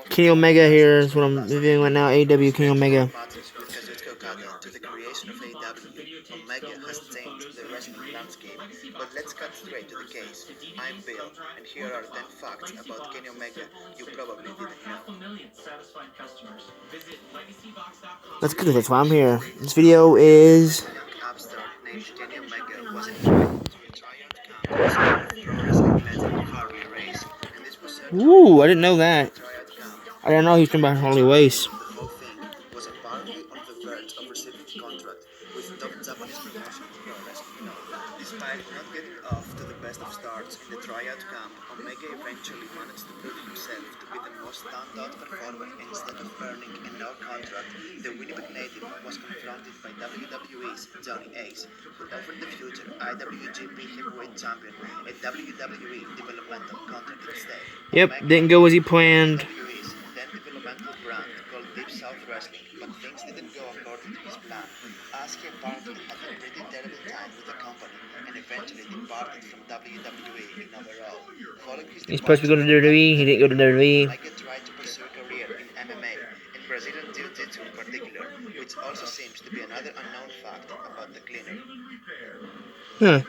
Kenny Omega here is what I'm reviewing right now. AEW Kenny Omega. With Kazuchika Okada to the creation of AEW, Omega has changed the wrestling landscape. But let's cut straight to the case. I'm Bill, and here are 10 facts about Kenny Omega you probably didn't know. That's good. That's why I'm here. This video is. A young upstart named Kenny Omega was invited to a tryout camp with pro wrestling legend Harley Race, and this was Ooh, I didn't know that. tryout camp. I didn't know he was talking about Harley Race. The whole thing was apparently on the verge of receiving a contract with top Japanese promotion Pro Wrestling. Despite not getting off to the best of starts in the tryout camp, Omega eventually managed to prove himself to be the most standout performer, and instead of earning a no contract, the Winnipeg native was confronted by WWE's Johnny Ace, who offered the future IWGP Heavyweight Champion a WWE developmental contract instead. Yep, didn't go as he planned. WWE's then developmental brand called Deep South Wrestling, but things didn't go according to his plan, as he apparently had a pretty terrible time with the company and eventually departed from WWE in overall. Following his He's supposed to go to WWE. He didn't go to WWE. Omega tried to pursue a career in MMA, in Brazilian Jiu-Jitsu in particular, which also seems to be another unknown fact about the cleaner. Huh.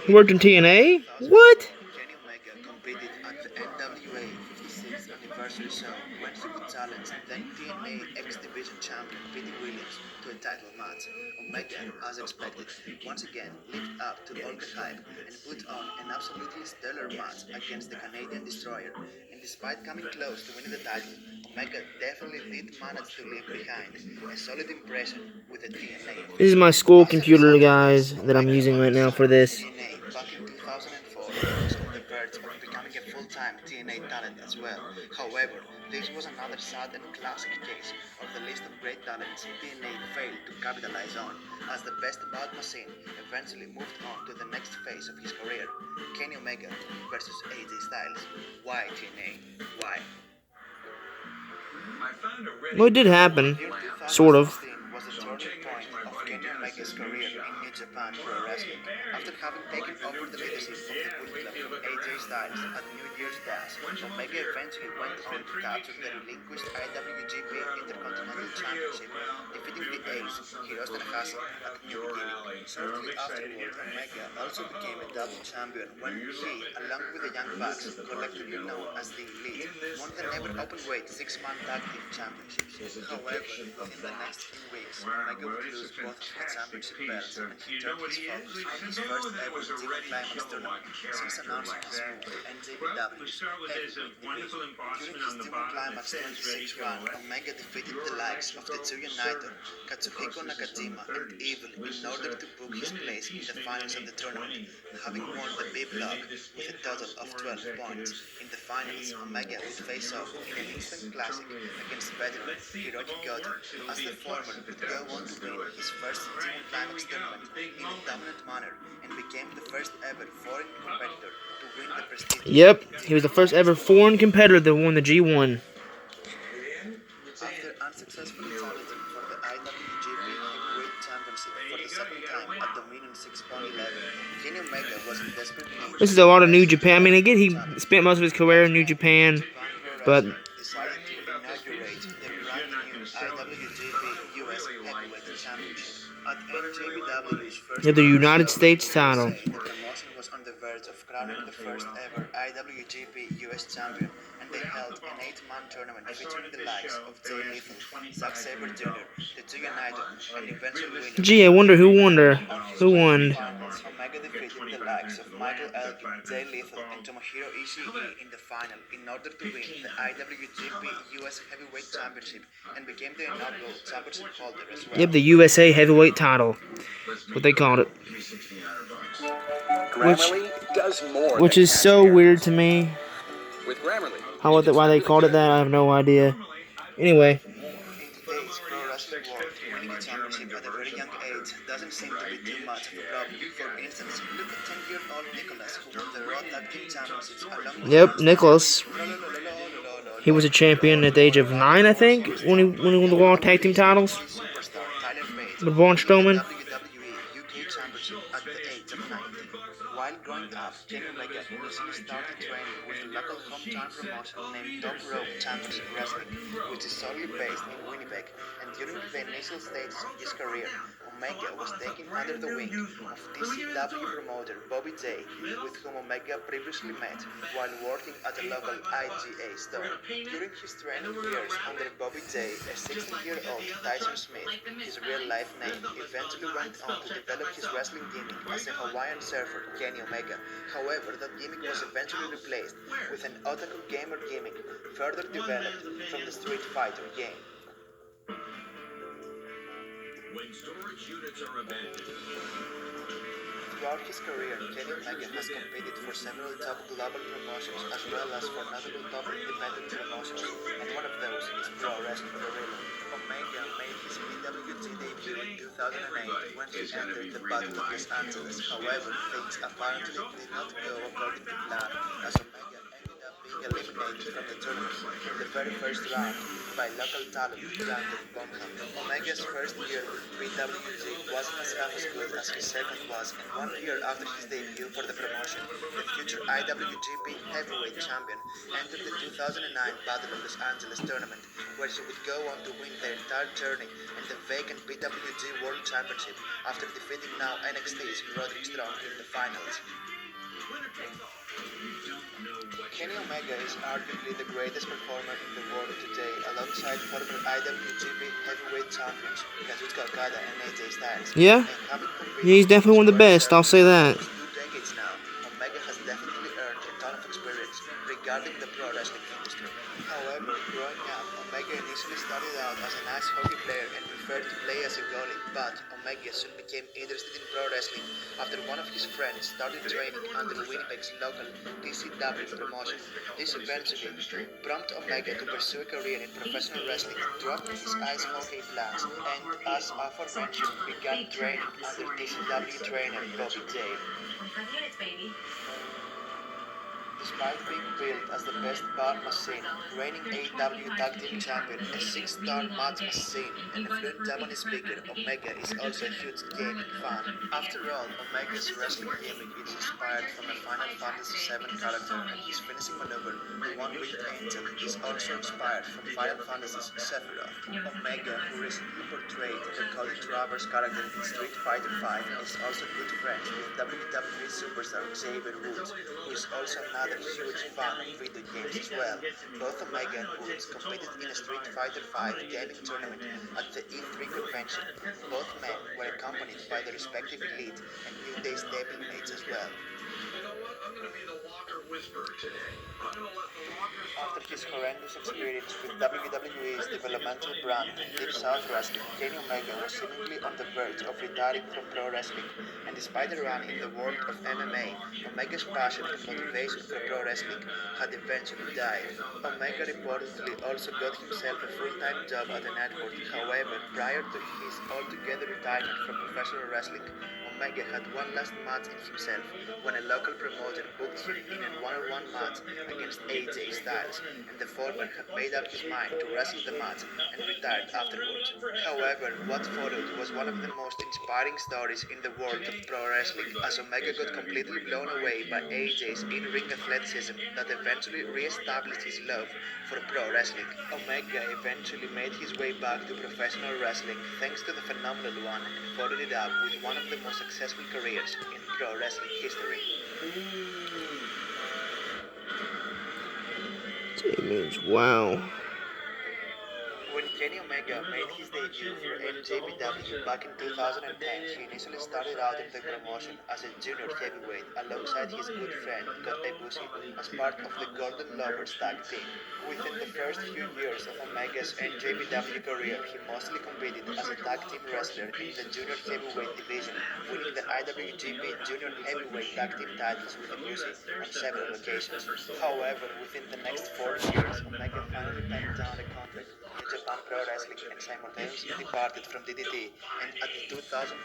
He worked in TNA? What? Kenny Omega competed at the NWA 56th anniversary show when he would challenge then TNA X Division champion Pete Williams to a title match. Omega, as expected, once again lived up to all the hype and put on an absolutely stellar match against the Canadian Destroyer. And despite coming close to winning the title, Omega definitely did manage to leave behind a solid impression with the TNA. This is my school computer, guys, that I'm using right now for this. TNA back in 2004 was on the verge of becoming a full-time TNA talent as well. However, this was another sad and classic case of the list of great talents TNA failed to capitalize on, as the Best Bout machine eventually moved on to the next phase of his career. Kenny Omega versus AJ Styles. Why TNA? Why? Well, it did happen. Sort of. Was the turning point of Kenny Omega's career in New Japan Pro Wrestling. After having taken over the leadership of the Bullet Club from AJ Styles at New Year's Dash, Omega eventually went on to capture the relinquished IWGP Intercontinental Championship, defeating the Ace, Hiroshi Tanahashi, at New Beginning. Shortly afterward, Omega also became a double champion when he, along with the Young Bucks, collectively known as the Elite, won the never open-weight 6-man tag team championships. However, in the next few weeks, Omega would lose both of the championship belts, and he turned his focus on his first ever G1 Climax tournament since announcing his move to NJPW's heavyweight division. During his G1 Climax 26 run, Omega defeated the likes of Tetsuya Naito, Katsuhiko Nakajima, and Evil in order to book his place in the finals of the tournament, having won the B block with a total of 12 points. In the finals, Omega would face off in an instant classic against veteran Hiroki Goto, as the former would go on to win his first G1 Climax tournament in a dominant manner and became the first ever foreign competitor to win the prestigious. Yep, he was the first ever foreign competitor that won the G1. After unsuccessfully challenging for the IWGP Heavyweight Championship for the second time at Dominion 6.11, Kenny Omega was in desperate need. This is a lot of New Japan. I mean, again, he spent most of his career in New Japan, but Decided to inaugurate the brand new IWGP US Heavyweight Championship at NJPW's first. yeah, the United States title. The promotion was on the verge of crowning the first ever IWGP US Champion, and they held an 8-man tournament featuring the likes of Jay Lethal, Zack Sabre Jr., Tetsuya Naito, and eventually winning. Gee, I wonder who won. Omega defeated the likes of Michael Elgin, Jay Lethal, and Tomohiro Ishii in the final in order to win the IWGP US Heavyweight Championship and became the inaugural championship holder as well. Yep, the USA Heavyweight title. What they called it. Grammarly does more Which than is so weird to me. with Grammarly. Why they called it that, I have no idea. Anyway. In today's pro wrestling world, winning a championship at a very young age doesn't seem to be too much of a problem. For instance, look at 10-year-old Nicholas, who won the Raw Tag Team Championships along with Yep, Nicholas. He was a champion at the age of 9, I think, when he won the Raw Tag Team titles superstar Tyler Bate with Braun Strowman. WWE UK Championship at the age of 19. While growing up, Kenny Omega initially started training with a local hometown promotion named Top Rope Championship Wrestling, which is solely based in Winnipeg, and during the initial stages of his career, Omega was taken under the wing of TCW promoter Bobby J, with whom Omega previously met while working at a local IGA store. During his training years under Bobby J, a 16-year-old Tyson Smith, his real-life name, eventually went on to develop his wrestling gimmick as a Hawaiian surfer, Kenny Omega. However, that gimmick was eventually replaced with an Otaku Gamer gimmick, further developed from the Street Fighter game. When storage units are abandoned. Throughout his career, Kenny Omega has competed for several top global promotions as well as for notable top independent promotions, and one of those is Pro Wrestling Guerrilla. Omega made his PWG debut in 2008 when he entered the Battle of Los Angeles. However, things apparently did not go according to plan, as Omega ended up being eliminated from the tournament in the very first round by local talent Brandon Bonham. Omega's first year with PWG wasn't as half as good as his second was, and 1 year after his debut for the promotion, the future IWGP Heavyweight Champion entered the 2009 Battle of Los Angeles tournament, where he would go on to win the entire tourney and the vacant PWG World Championship after defeating now NXT's Roderick Strong in the finals. Kenny Omega is arguably the greatest performer in the world today, alongside former IWGP Heavyweight Champions Kazuchika Okada and AJ Styles. Yeah? He's definitely one of the best, I'll say that. 2 decades now, Omega has definitely earned a ton of experience regarding the pro wrestling industry. However, growing up, Omega initially started out as an ice hockey player and preferred to play as a goalie, but Omega soon became interested in pro wrestling after one of his friends started training under Winnipeg's local TCW promotion. This eventually prompted Omega to pursue a career in professional wrestling, dropped his ice hockey plans, and, as aforementioned, began training under TCW trainer Bobby J. Despite being billed as the best bar machine, reigning AEW Tag Team Champion, a 6-star match machine, and a fluent Japanese speaker, Omega is also a huge gaming fan. After all, Omega's wrestling gimmick is inspired from a Final Fantasy VII character, and his finishing maneuver, the One-Winged Angel, is also inspired from Final Fantasy's Sephiroth. Omega, who recently portrayed the Cody Travers character in Street Fighter V, is also good friends with WWE superstar Xavier Woods, who is also another huge fan of video games as well. Both Omega and Woods competed in a Street Fighter V gaming tournament at the E3 convention. Both men were accompanied by their respective Elite and New Day stablemates as well. You know what? I'm gonna be the Walker Whisperer today. I'm gonna let the Walker After his horrendous experience with WWE's developmental brand, Deep South Wrestling, Kenny Omega was seemingly on the verge of retiring from pro wrestling, and despite a run in the world of MMA, Omega's passion and motivation for pro wrestling had eventually died. Omega reportedly also got himself a full-time job at a network. However, prior to his altogether retirement from professional wrestling, Omega had one last match in himself when a local promoter booked him in a one-on-one match against AJ Styles, and the former had made up his mind to wrestle the match and retired afterwards. However, what followed was one of the most inspiring stories in the world of pro wrestling, as Omega got completely blown away by AJ's in-ring athleticism that eventually re-established his love for pro wrestling. Omega eventually made his way back to professional wrestling thanks to the Phenomenal One, and followed it up with one of the most successful careers in pro wrestling history. It means wow. When Kenny Omega made his debut for NJPW back in 2010, he initially started out in the promotion as a junior heavyweight alongside his good friend Kota Ibushi as part of the Golden Lovers tag team. Within the first few years of Omega's NJPW career, he mostly competed as a tag team wrestler in the junior heavyweight division, winning the IWGP Junior Heavyweight Tag Team titles with Ibushi on several occasions. However, within the next 4 years, Omega finally penned down a contract with New Japan Pro Wrestling and simultaneously departed from DDT, and at the 2014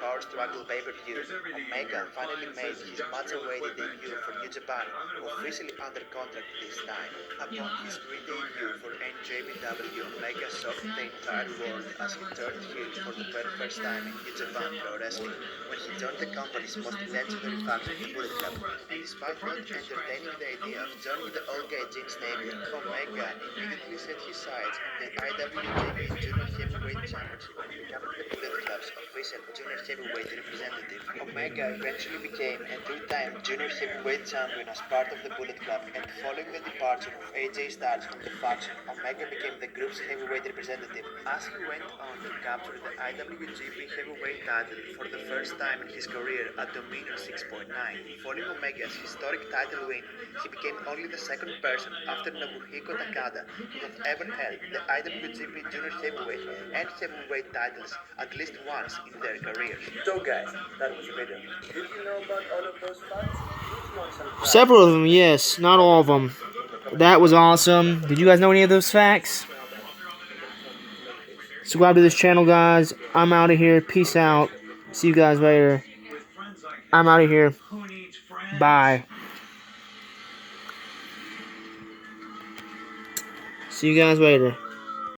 Power Struggle pay-per-view, Omega finally made his match-awaited debut for New Japan, officially under contract this time. Upon his re-debut for NJPW, Omega shocked the entire world as he turned heel for the very first time in New Japan Pro Wrestling, when he joined the company's most legendary faction, the Bullet Club. And despite not entertaining the idea of joining the All Guy Gene stable, Omega immediately set his sights on the IWGP Junior Heavyweight Championship, becoming the Bullet Club's official Junior Heavyweight representative. Omega eventually became a two-time Junior Heavyweight Champion as part of the Bullet Club, and following the departure of AJ Styles from the faction, Omega became the group's heavyweight representative, as he went on to capture the IWGP Heavyweight title for the first time in his career at Dominion 6.9. Following Omega's historic title win, he became only the second person after Nobuhiko Takada who have ever held the IWGP Junior Heavyweight and Heavyweight titles at least once in their careers. So guys, that was the video. Did you know about all of those facts? Which ones are Several of them, yes. Not all of them. That was awesome. Did you guys know any of those facts? Subscribe to this channel, guys. I'm out of here. Peace out. See you guys later. I'm out of here. Bye. See you guys later.